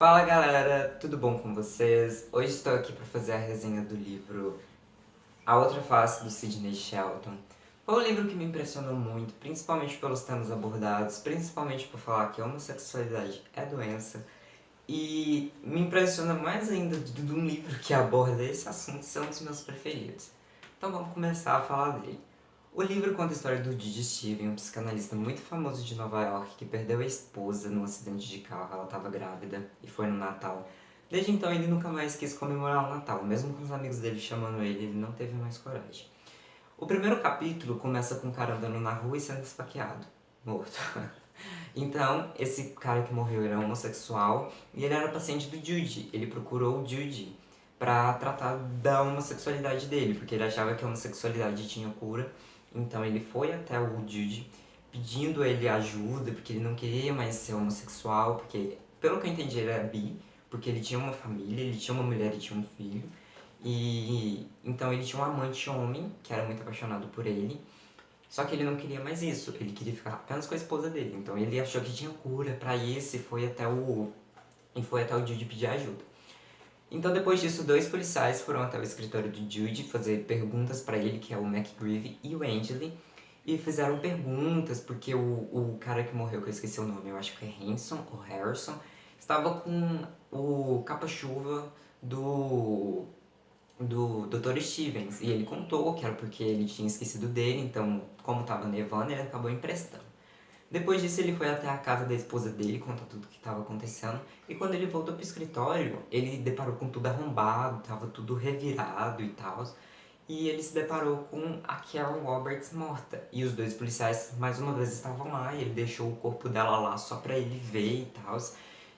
Fala galera, tudo bom com vocês? Hoje estou aqui para fazer a resenha do livro A Outra Face do Sidney Sheldon. Foi um livro que me impressionou muito, principalmente pelos temas abordados, principalmente por falar que a homossexualidade é doença, e me impressiona mais ainda de um livro que aborda esse assunto ser um dos meus preferidos. Então vamos começar a falar dele. O livro conta a história do Didi Steven, um psicanalista muito famoso de Nova York que perdeu a esposa num acidente de carro. Ela estava grávida e foi no Natal. Desde então ele nunca mais quis comemorar o Natal, mesmo com os amigos dele chamando ele não teve mais coragem. O primeiro capítulo começa com um cara andando na rua e sendo esfaqueado, morto. Então, esse cara que morreu era homossexual e ele era paciente do Judy. Ele procurou o Judy pra tratar da homossexualidade dele, porque ele achava que a homossexualidade tinha cura. Então ele foi até o Judy pedindo ele ajuda, porque ele não queria mais ser homossexual, porque, pelo que eu entendi, ele era bi, porque ele tinha uma família, ele tinha uma mulher e tinha um filho. E então ele tinha um amante homem, que era muito apaixonado por ele, só que ele não queria mais isso, ele queria ficar apenas com a esposa dele. Então ele achou que tinha cura pra isso e foi até o Judy pedir ajuda. Então depois disso, dois policiais foram até o escritório do Judy fazer perguntas pra ele, que é o McGreevy e o Angeli, e fizeram perguntas porque o cara que morreu, que eu esqueci o nome, eu acho que é Hanson ou Harrison, estava com o capa-chuva do Dr. Stevens. E ele contou que era porque ele tinha esquecido dele, então, como tava nevando, ele acabou emprestando. Depois disso, ele foi até a casa da esposa dele, contar tudo o que estava acontecendo. E quando ele voltou pro escritório, ele deparou com tudo arrombado, tava tudo revirado e tal. E ele se deparou com a Karen Roberts morta. E os dois policiais, mais uma vez, estavam lá. E ele deixou o corpo dela lá só pra ele ver e tal.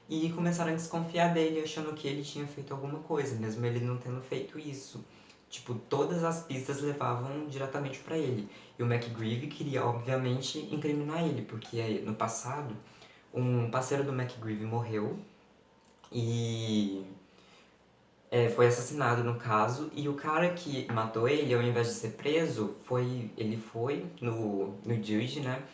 E começaram a desconfiar dele, achando que ele tinha feito alguma coisa, mesmo ele não tendo feito isso. Tipo, todas as pistas levavam diretamente pra ele. E o McGreevy queria, obviamente, incriminar ele, porque no passado, um parceiro do McGreevy morreu e foi assassinado no caso, e o cara que matou ele, ao invés de ser preso, ele foi no Jude, né?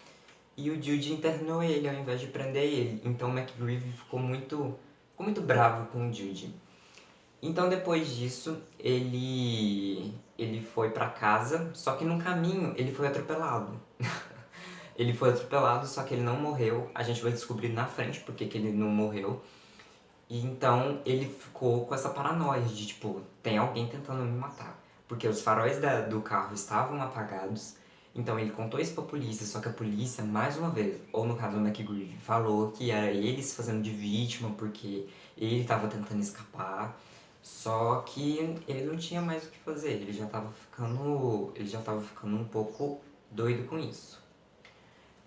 E o Jude internou ele ao invés de prender ele. Então o McGreevy ficou muito bravo com o Jude. Então depois disso, ele foi pra casa, só que no caminho ele foi atropelado. Ele foi atropelado, só que ele não morreu. A gente vai descobrir na frente porque que ele não morreu. E então ele ficou com essa paranoia de tipo, tem alguém tentando me matar. Porque os faróis do carro estavam apagados. Então ele contou isso pra polícia, só que a polícia, mais uma vez, ou no caso do McGreevy, falou que era ele se fazendo de vítima porque ele estava tentando escapar. Só que ele não tinha mais o que fazer, ele já tava ficando um pouco doido com isso.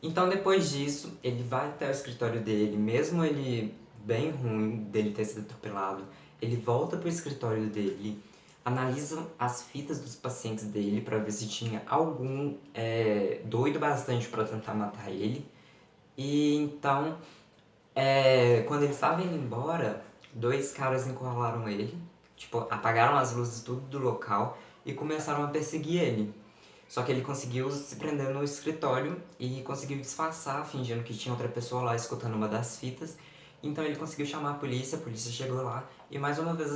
Então depois disso, ele vai até o escritório dele, mesmo ele bem ruim dele ter sido atropelado, ele volta pro escritório dele, analisa as fitas dos pacientes dele para ver se tinha algum doido bastante para tentar matar ele. E então, quando ele estava indo embora, dois caras encurralaram ele, tipo, apagaram as luzes tudo do local e começaram a perseguir ele. Só que ele conseguiu se prender no escritório e conseguiu disfarçar, fingindo que tinha outra pessoa lá escutando uma das fitas. Então ele conseguiu chamar a polícia chegou lá e mais uma vez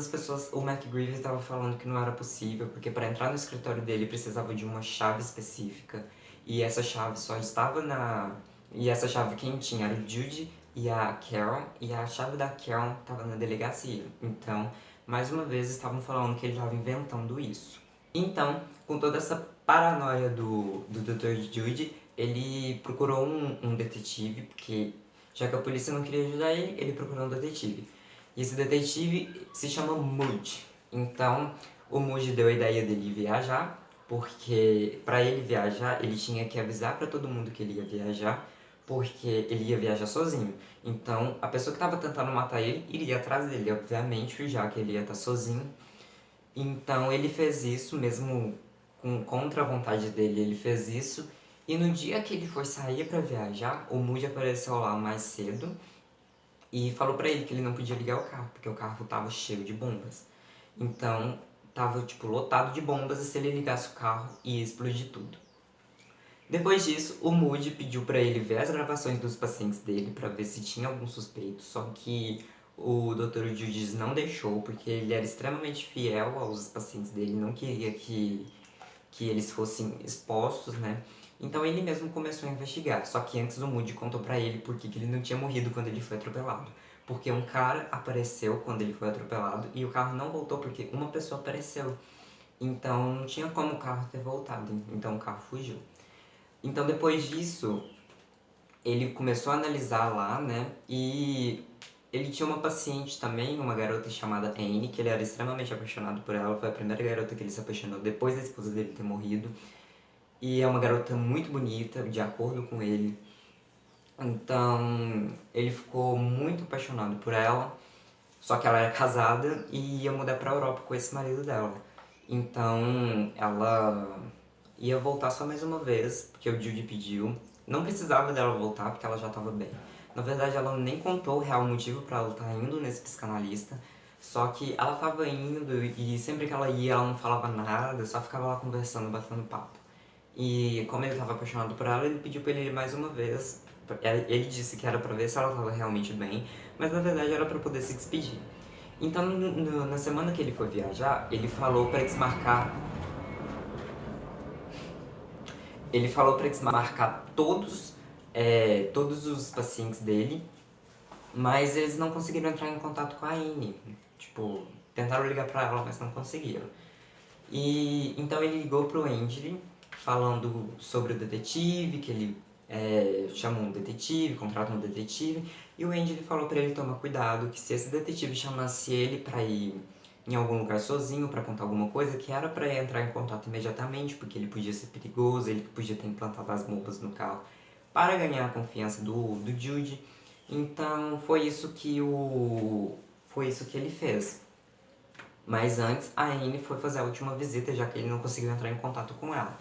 o McGreevy estava falando que não era possível, porque para entrar no escritório dele precisava de uma chave específica e essa chave só estava e essa chave quem tinha era o Judy e a Karen, e a chave da Karen estava na delegacia. Então, mais uma vez estavam falando que ele estava inventando isso. Então, com toda essa paranoia do Dr. Jude, ele procurou um detetive, porque já que a polícia não queria ajudar ele, ele procurou um detetive. E esse detetive se chama Moody. Então, o Moody deu a ideia dele viajar, porque para ele viajar, ele tinha que avisar para todo mundo que ele ia viajar, porque ele ia viajar sozinho. Então, a pessoa que estava tentando matar ele iria atrás dele, obviamente, já que ele ia estar sozinho. Então ele fez isso, mesmo contra a vontade dele, ele fez isso. E no dia que ele foi sair pra viajar, o Moody apareceu lá mais cedo e falou pra ele que ele não podia ligar o carro, porque o carro tava cheio de bombas. Então tava tipo lotado de bombas e se ele ligasse o carro ia explodir tudo. Depois disso, o Moody pediu pra ele ver as gravações dos pacientes dele pra ver se tinha algum suspeito, só que O Dr. Judiz não deixou, porque ele era extremamente fiel aos pacientes dele, não queria que eles fossem expostos, né? Então ele mesmo começou a investigar, só que antes o Moody contou pra ele por que ele não tinha morrido quando ele foi atropelado. Porque um cara apareceu quando ele foi atropelado e o carro não voltou porque uma pessoa apareceu. Então não tinha como o carro ter voltado, então o carro fugiu. Então depois disso, ele começou a analisar lá, né? E ele tinha uma paciente também, uma garota chamada Anne, que ele era extremamente apaixonado por ela. Foi a primeira garota que ele se apaixonou depois da esposa dele ter morrido. E é uma garota muito bonita, de acordo com ele. Então, ele ficou muito apaixonado por ela. Só que ela era casada e ia mudar pra Europa com esse marido dela. Então, ela ia voltar só mais uma vez, porque o Judy pediu. Não precisava dela voltar, porque ela já estava bem. Na verdade, ela nem contou o real motivo para ela estar indo nesse psicanalista. Só que ela estava indo e sempre que ela ia, ela não falava nada, só ficava lá conversando, batendo papo. E como ele estava apaixonado por ela, ele pediu para ele ir mais uma vez. Ele disse que era para ver se ela estava realmente bem, mas na verdade era para poder se despedir. Então, na semana que ele foi viajar, ele falou para desmarcar todos os pacientes dele, mas eles não conseguiram entrar em contato com a Anne. Tipo, tentaram ligar para ela, mas não conseguiram. E então ele ligou pro Angel falando sobre o detetive, que ele chamou um detetive, contratou um detetive, e o Angel falou pra ele tomar cuidado, que se esse detetive chamasse ele pra ir em algum lugar sozinho pra contar alguma coisa, que era pra entrar em contato imediatamente, porque ele podia ser perigoso, ele podia ter implantado as bombas no carro para ganhar a confiança do Jude. Então foi isso que ele fez. Mas antes, a Anne foi fazer a última visita, já que ele não conseguiu entrar em contato com ela.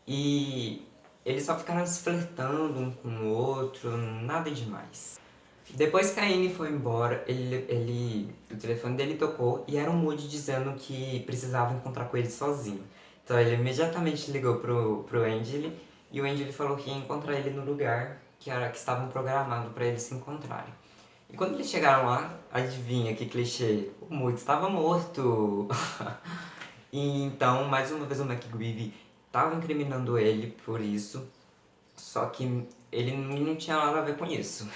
E eles só ficaram se flertando um com o outro, nada demais. Depois que a Anne foi embora, o telefone dele tocou e era o Moody dizendo que precisava encontrar com ele sozinho. Então ele imediatamente ligou pro Angel e o Angel falou que ia encontrar ele no lugar que estavam programados para eles se encontrarem. E quando eles chegaram lá, adivinha que clichê? O Moody estava morto! E então, mais uma vez, o McGreevy estava incriminando ele por isso, só que ele não tinha nada a ver com isso.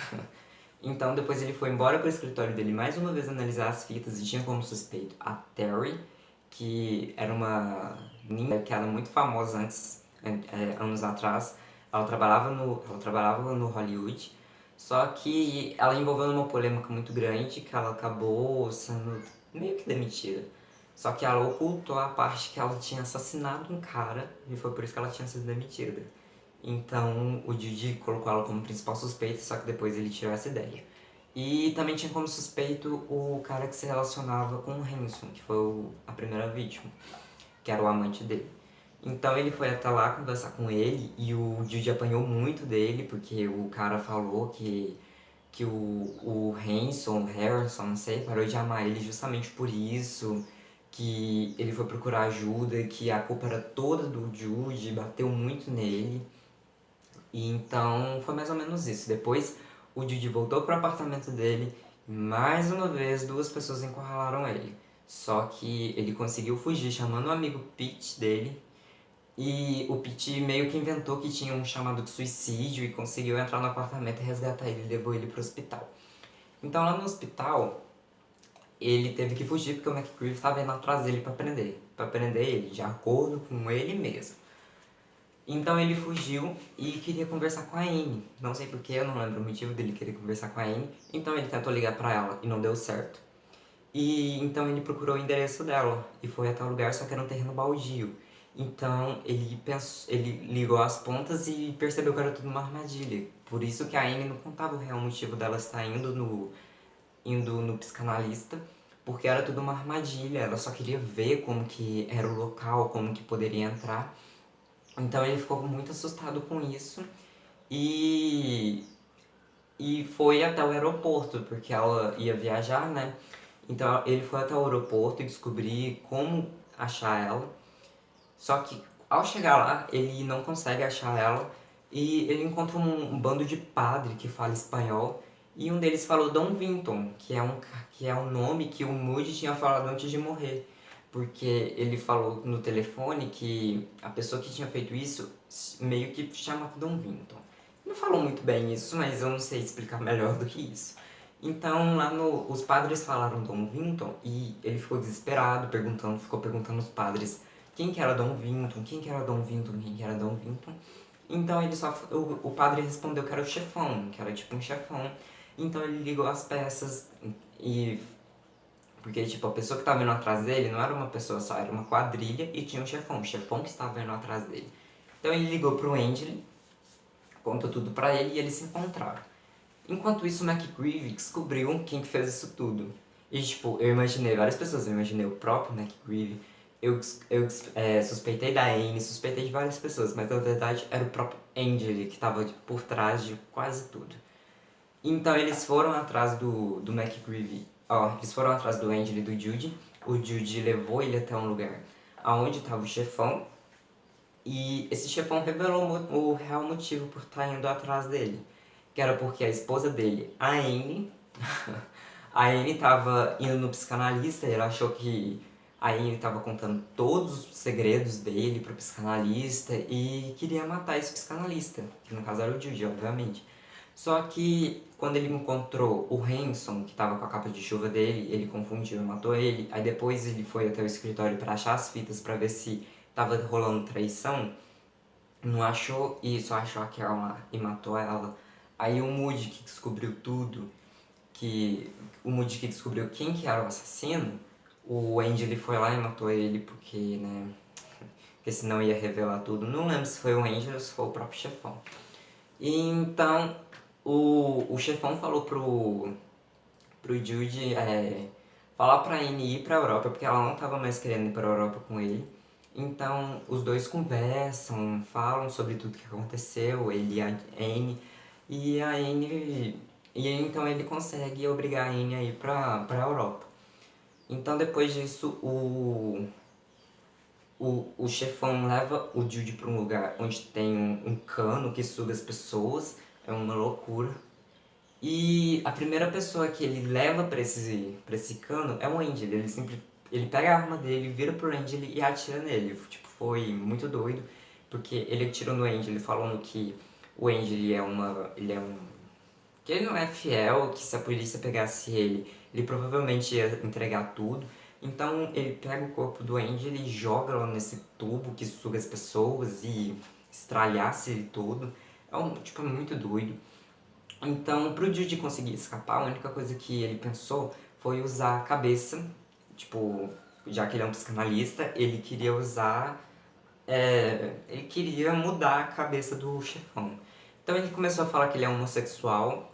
Então, depois ele foi embora para o escritório dele mais uma vez analisar as fitas e tinha como suspeito a Terry, que era uma menina que era muito famosa antes, anos atrás. Ela trabalhava no Hollywood, só que ela envolveu numa polêmica muito grande que ela acabou sendo meio que demitida. Só que ela ocultou a parte que ela tinha assassinado um cara e foi por isso que ela tinha sido demitida. Então o Didi colocou ela como principal suspeita, só que depois ele tirou essa ideia. E também tinha como suspeito o cara que se relacionava com o Hanson, que foi a primeira vítima, que era o amante dele. Então ele foi até lá conversar com ele e o Didi apanhou muito dele, porque o cara falou que o Harrison, não sei, parou de amar ele justamente por isso, que ele foi procurar ajuda, que a culpa era toda do Jude, bateu muito nele. E então foi mais ou menos isso. Depois o Didi voltou pro apartamento dele e mais uma vez duas pessoas encurralaram ele. Só que ele conseguiu fugir chamando um amigo Pete dele. E o Pete meio que inventou que tinha um chamado de suicídio e conseguiu entrar no apartamento e resgatar ele e levou ele pro hospital. Então lá no hospital ele teve que fugir porque o McGreevy estava indo atrás dele para prender ele, de acordo com ele mesmo. Então ele fugiu e queria conversar com a Anne. Não sei porquê, eu não lembro o motivo dele querer conversar com a Anne. Então ele tentou ligar pra ela e não deu certo. E então ele procurou o endereço dela e foi até o lugar, só que era um terreno baldio. Então ele ligou as pontas e percebeu que era tudo uma armadilha. Por isso que a Anne não contava o real motivo dela estar indo no psicanalista, porque era tudo uma armadilha. Ela só queria ver como que era o local, como que poderia entrar. Então ele ficou muito assustado com isso e, e foi até o aeroporto, porque ela ia viajar, né? Então ele foi até o aeroporto e descobrir como achar ela. Só que ao chegar lá, ele não consegue achar ela e ele encontra um bando de padre que fala espanhol E um deles falou Dom Vinton, que é um nome que o Moody tinha falado antes de morrer. Porque ele falou no telefone que a pessoa que tinha feito isso meio que chamava Dom Vinton. Não falou muito bem isso, mas eu não sei explicar melhor do que isso. Então lá os padres falaram Dom Vinton e ele ficou desesperado, ficou perguntando aos padres quem que era Dom Vinton, quem que era Dom Vinton, quem que era Dom Vinton. Então o padre respondeu que era o chefão, que era tipo um chefão. Então ele ligou as peças e... Porque, tipo, a pessoa que tava indo atrás dele não era uma pessoa só, era uma quadrilha e tinha um chefão que estava indo atrás dele. Então ele ligou pro Angel, contou tudo pra ele e eles se encontraram. Enquanto isso, o McGreevy descobriu quem que fez isso tudo. E, tipo, eu imaginei várias pessoas, eu imaginei o próprio McGreevy, suspeitei da Anne, suspeitei de várias pessoas, mas na verdade era o próprio Angel que tava por trás de quase tudo. Então eles foram atrás do McGreevy, eles foram atrás do Angel e do Jude. O Jude levou ele até um lugar aonde estava o chefão. E esse chefão revelou o real motivo por estar indo atrás dele. Que era porque a esposa dele, a Anne, a Anne estava indo no psicanalista e ela achou que a Anne estava contando todos os segredos dele pro psicanalista e queria matar esse psicanalista, que no caso era o Jude, obviamente. Só que quando ele encontrou o Hanson, que estava com a capa de chuva dele, ele confundiu e matou ele. Aí depois ele foi até o escritório para achar as fitas para ver se tava rolando traição. Não achou e só achou a Carol lá e matou ela. Aí o Moody que descobriu tudo, o Moody que descobriu quem que era o assassino, o Andy foi lá e matou ele porque, né, porque senão ia revelar tudo. Não lembro se foi o Andy ou se foi o próprio chefão. E então o chefão falou pro Jude falar pra Anne ir pra Europa, porque ela não tava mais querendo ir pra Europa com ele. Então os dois conversam, falam sobre tudo que aconteceu, ele e a Anne. E a Anne. E então ele consegue obrigar a Anne a ir pra Europa. Então depois disso o chefão leva o Jude pra um lugar onde tem um cano que suga as pessoas. É uma loucura. E a primeira pessoa que ele leva pra esse cano é o Angel. Ele pega a arma dele, vira pro Angel e atira nele. Tipo, foi muito doido, porque ele atirou no Angel falando que o Angel que ele não é fiel, que se a polícia pegasse ele provavelmente ia entregar tudo. Então ele pega o corpo do Angel e joga lá nesse tubo que suga as pessoas e estralhasse ele todo. É muito doido. Então, pro Jude conseguir escapar, a única coisa que ele pensou foi usar a cabeça. Tipo, já que ele é um psicanalista, ele queria usar... ele queria mudar a cabeça do chefão. Então ele começou a falar que ele é homossexual.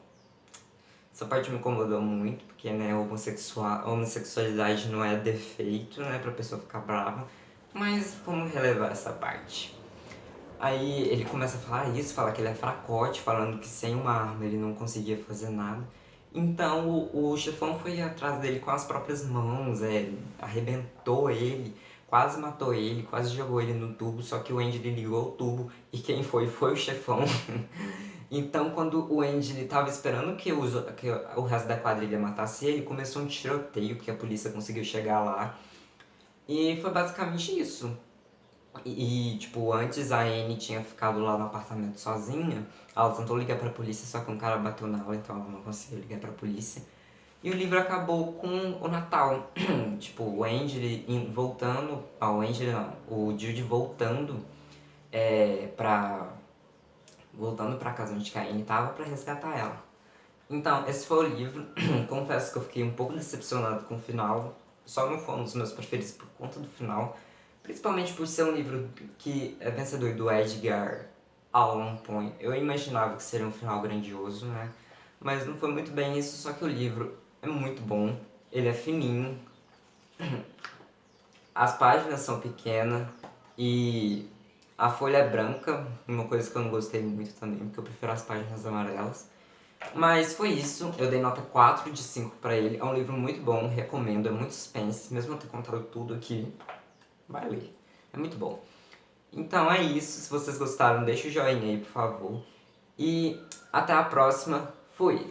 Essa parte me incomodou muito, porque, né, homossexualidade não é defeito, né, pra pessoa ficar brava. Mas vamos relevar essa parte. Aí ele começa a falar isso, fala que ele é fracote, falando que sem uma arma ele não conseguia fazer nada. Então o chefão foi atrás dele com as próprias mãos, arrebentou ele, quase matou ele, quase jogou ele no tubo, só que o Andy ligou o tubo e quem foi o chefão. Então quando o Andy estava esperando que o resto da quadrilha matasse ele, começou um tiroteio, porque a polícia conseguiu chegar lá. E foi basicamente isso. Tipo, antes a Anne tinha ficado lá no apartamento sozinha. Ela tentou ligar pra polícia, só que um cara bateu nela, então ela não conseguiu ligar pra polícia. E o livro acabou com o Natal. Tipo, o Angel voltando... o Angel não, o Jude voltando voltando pra casa onde a Anne tava pra resgatar ela. Então, esse foi o livro. Confesso que eu fiquei um pouco decepcionado com o final. Só não foi um dos meus preferidos por conta do final. Principalmente por ser um livro que é vencedor do Edgar Allan Poe. Eu imaginava que seria um final grandioso, né? Mas não foi muito bem isso, só que o livro é muito bom. Ele é fininho. As páginas são pequenas e a folha é branca, uma coisa que eu não gostei muito também, porque eu prefiro as páginas amarelas. Mas foi isso, eu dei nota 4 de 5 pra ele. É um livro muito bom, recomendo, é muito suspense, mesmo eu ter contado tudo aqui, vai ler. É muito bom. Então é isso, se vocês gostaram, deixa o joinha aí, por favor. E até a próxima, fui!